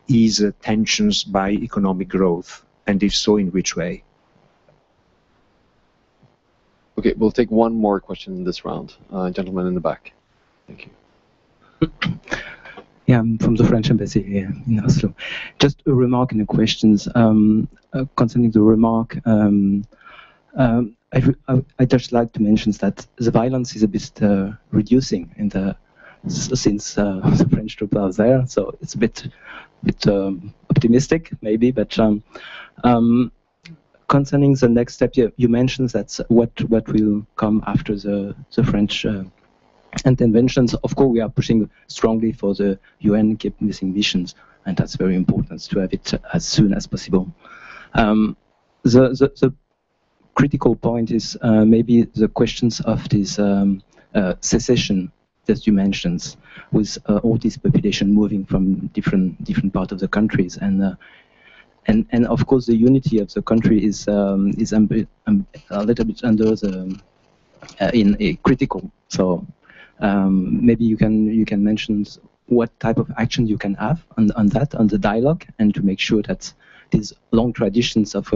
ease tensions by economic growth? And if so, in which way? Okay, we'll take one more question in this round. Gentleman in the back. Thank you. Yeah, I'm from the French embassy here in Oslo. Just a remark and a questions concerning the remark. I just like to mention that the violence is a bit reducing in the since the French troops are there, so it's a bit optimistic maybe. But concerning the next step, you mentioned that what will come after the French interventions. Of course, we are pushing strongly for the UN keep missing missions, and that's very important to have it as soon as possible. The critical point is maybe the questions of this secession that you mentioned, with all this population moving from different parts of the countries, and of course the unity of the country is a little bit under the critical. So maybe you can mention what type of action you can have on the dialogue, and to make sure that these long traditions of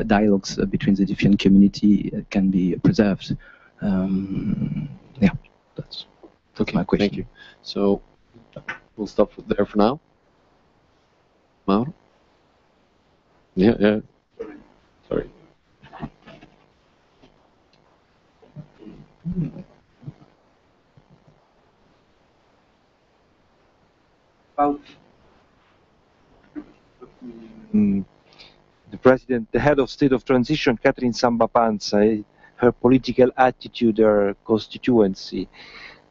dialogues between the different community can be preserved. Yeah, that's my question. Thank you. So we'll stop there for now. Mauro? Yeah. Sorry. About the head of state of transition, Catherine Samba Panza, her political attitude, her constituency.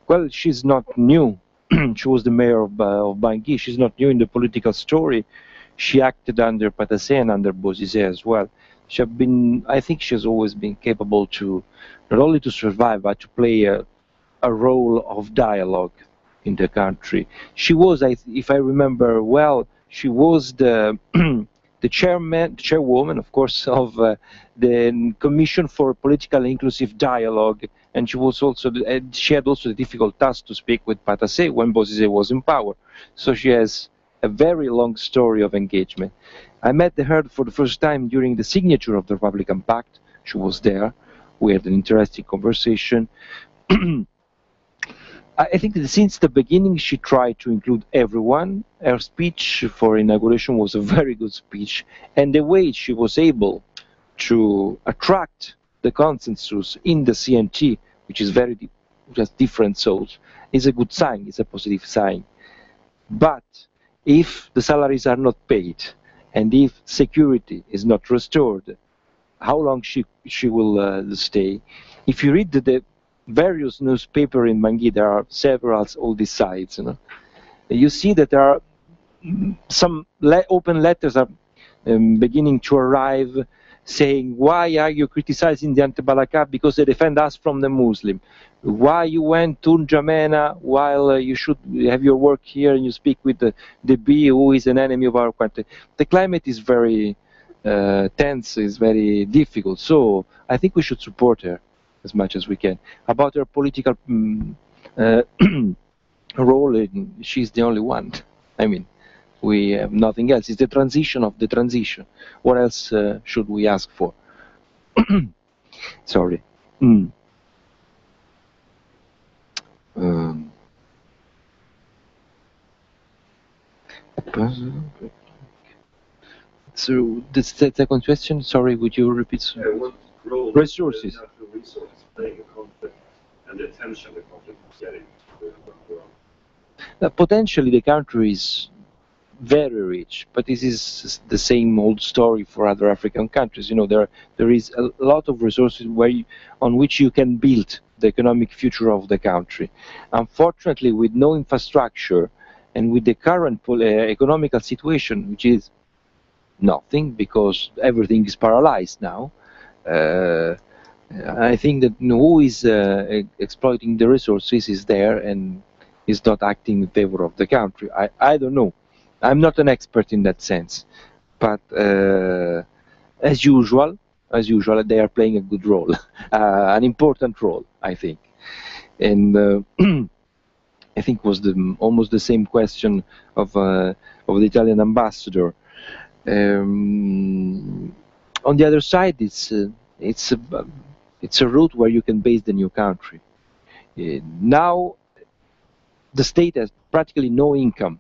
Well, she's not new. She was the mayor of Bangui. She's not new in the political story. She acted under Patassé and under Bozizé as well. I think she has always been capable to not only to survive, but to play a role of dialogue in the country. She was, if I remember well, she was the chairwoman, of course, of the Commission for Political and Inclusive Dialogue, and she was also she had also the difficult task to speak with Patassé when Bozizé was in power. So she has a very long story of engagement. I met her for the first time during the signature of the Republican Pact. She was there. We had an interesting conversation. I think that since the beginning she tried to include everyone. Her speech for inauguration was a very good speech, and the way she was able to attract the consensus in the CNT, which is just different souls, is a good sign, is a positive sign. But if the salaries are not paid, and if security is not restored, how long she will stay? If you read the various newspapers in Bangui, there are several all these sides. You see that there are some open letters are beginning to arrive, saying, why are you criticizing the anti-Balaka? Because they defend us from the Muslim. Why you went to N'Djamena while you should have your work here and you speak with the bee who is an enemy of our country? The climate is very tense, is very difficult. So I think we should support her as much as we can. About her political role, she's the only one. I mean, we have nothing else. It's the transition of the transition. What else should we ask for? Sorry. So the second question, sorry, would you repeat? What role resources. The natural resources playing a conflict and the attention the conflict is getting? Potentially the country is very rich, but this is the same old story for other African countries. There is a lot of resources on which you can build the economic future of the country. Unfortunately, with no infrastructure and with the current economical situation, which is nothing because everything is paralyzed now, I think that who is exploiting the resources is there and is not acting in favor of the country. I don't know. I'm not an expert in that sense, but as usual, they are playing a good role, an important role, I think. And I think was almost the same question of the Italian ambassador. On the other side, it's a route where you can base the new country. Now, the state has practically no income,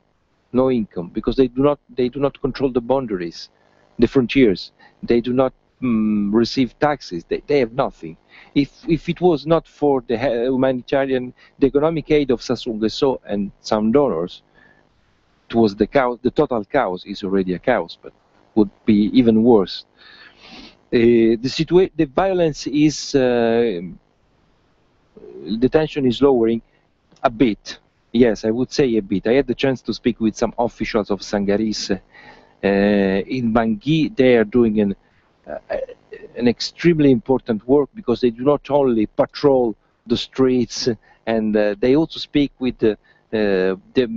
because they do not control the boundaries, the frontiers. They do not receive taxes. They have nothing. If it was not for the humanitarian, the economic aid of Sassou Nguesso and some donors, it was the chaos. The total chaos is already a chaos, but would be even worse. The violence is, the tension is lowering a bit. Yes, I would say a bit. I had the chance to speak with some officials of Sangaris in Bangui. They are doing an extremely important work, because they do not only patrol the streets, and they also speak with the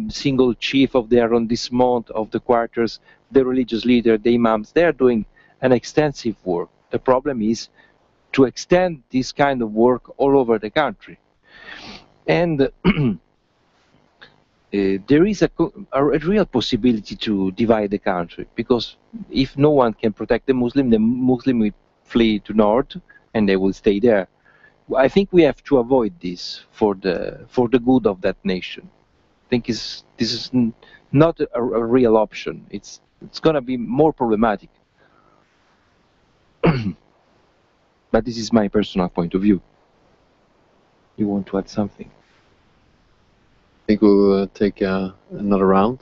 single chief of the arrondissement, of the quarters, the religious leader, the imams. They are doing an extensive work. The problem is to extend this kind of work all over the country. And there is a real possibility to divide the country, because if no one can protect the Muslim will flee to north, and they will stay there. I think we have to avoid this for the good of that nation. I think this is not a real option. It's going to be more problematic. But this is my personal point of view. You want to add something? I think we'll take another round.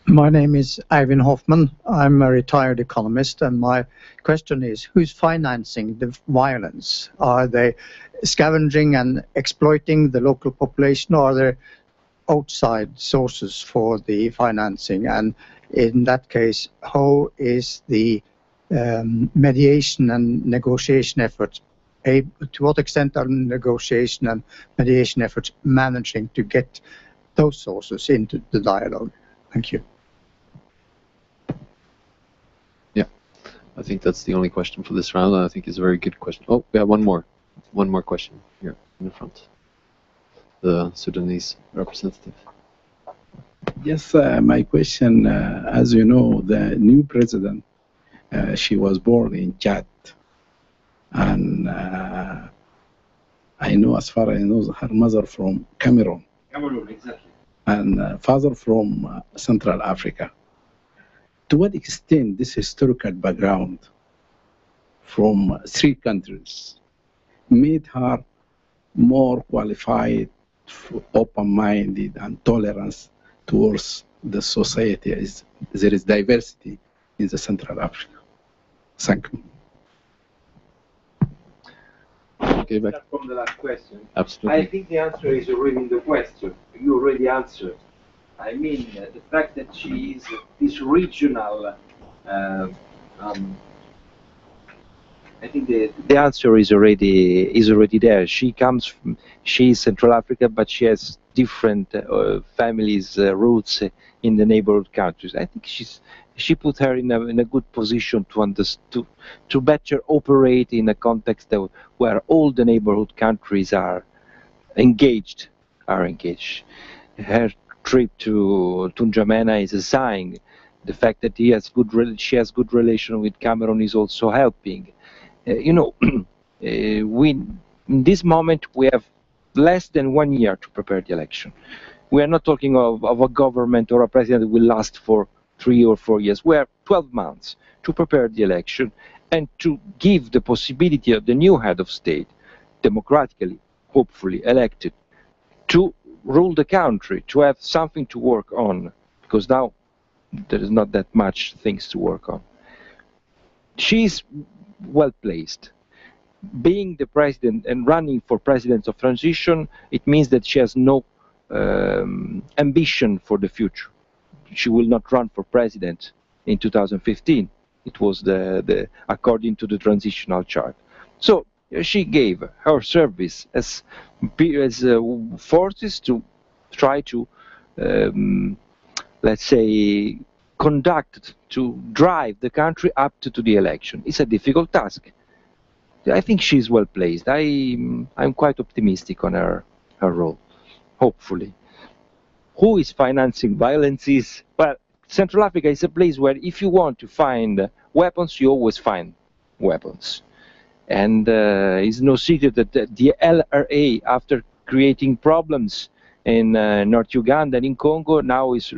My name is Ivan Hoffman. I'm a retired economist, and my question is, who's financing the violence? Are they scavenging and exploiting the local population, or are there outside sources for the financing? And in that case, how is the mediation and negotiation efforts, to what extent are negotiation and mediation efforts managing to get those sources into the dialogue? Thank you. Yeah, I think that's the only question for this round. I think it's a very good question. Oh, we have one more question here in the front. The Sudanese representative. Yes, my question, as you know, the new president, she was born in Chad. And I know, as far as I know, her mother from Cameroon. Cameroon, exactly. And father from Central Africa. To what extent this historical background from 3 countries made her more qualified, open-minded, and tolerance towards the society? There is diversity in the Central Africa. Thank you. Okay, back from the last question. Absolutely. I think the answer is already in the question. You already answered. I mean, the fact that she is this regional, I think the answer is already there. She is Central Africa, but she has different families' roots in the neighborhood countries. I think she put her in a good position to better operate in a context where all the neighborhood countries are engaged. Her trip to N'Djamena is a sign. The fact that she has good relation with Cameroon is also helping. In this moment we have less than 1 year to prepare the election. We are not talking of a government or a president that will last for 3 or 4 years. We have 12 months to prepare the election and to give the possibility of the new head of state, democratically, hopefully elected, to rule the country, to have something to work on, because now there is not that much things to work on. She is well placed. Being the president and running for president of transition, it means that she has no ambition for the future. She will not run for president in 2015. It was according to the transitional chart. So she gave her service as forces to try to, let's say, to drive the country up to the election. It's a difficult task. I think she's well placed. I'm quite optimistic on her role, hopefully. Who is financing violence? Well, Central Africa is a place where if you want to find weapons, you always find weapons. And it's no secret that the LRA, after creating problems in North Uganda and in Congo, now is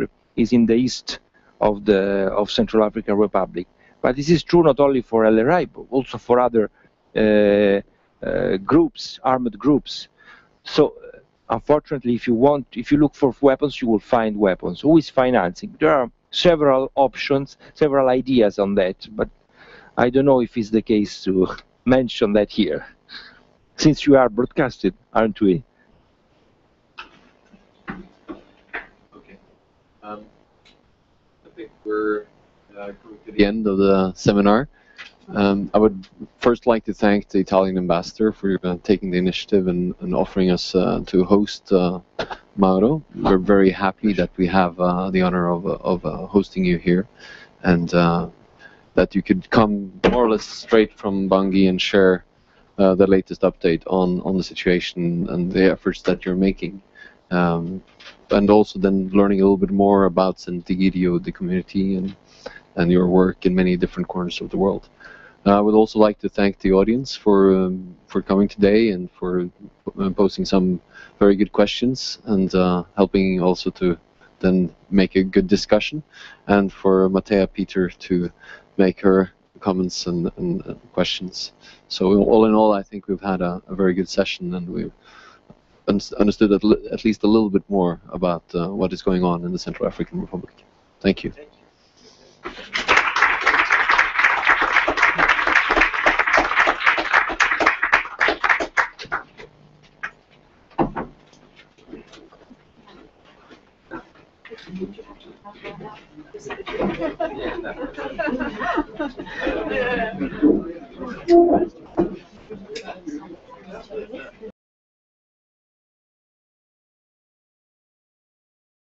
in the east of Central African Republic. But this is true not only for LRI, but also for other groups, armed groups. So unfortunately, if you look for weapons, you will find weapons. Who is financing? There are several options, several ideas on that, but I don't know if it's the case to mention that here, since you are broadcasted, aren't we? Okay. I think we're coming to the end of the seminar. I would first like to thank the Italian ambassador for taking the initiative and offering us to host Mauro. We're very happy that we have the honor of hosting you here, and that you could come more or less straight from Bangui and share the latest update on the situation and the efforts that you're making. And also then learning a little bit more about Sant'Egidio, the community, and your work in many different corners of the world. I would also like to thank the audience for coming today and for posing some very good questions and helping also to then make a good discussion, and for Matea Peter to make her comments and questions. So all in all, I think we've had a very good session, and we've understood at least a little bit more about what is going on in the Central African Republic. Thank you. Yeah.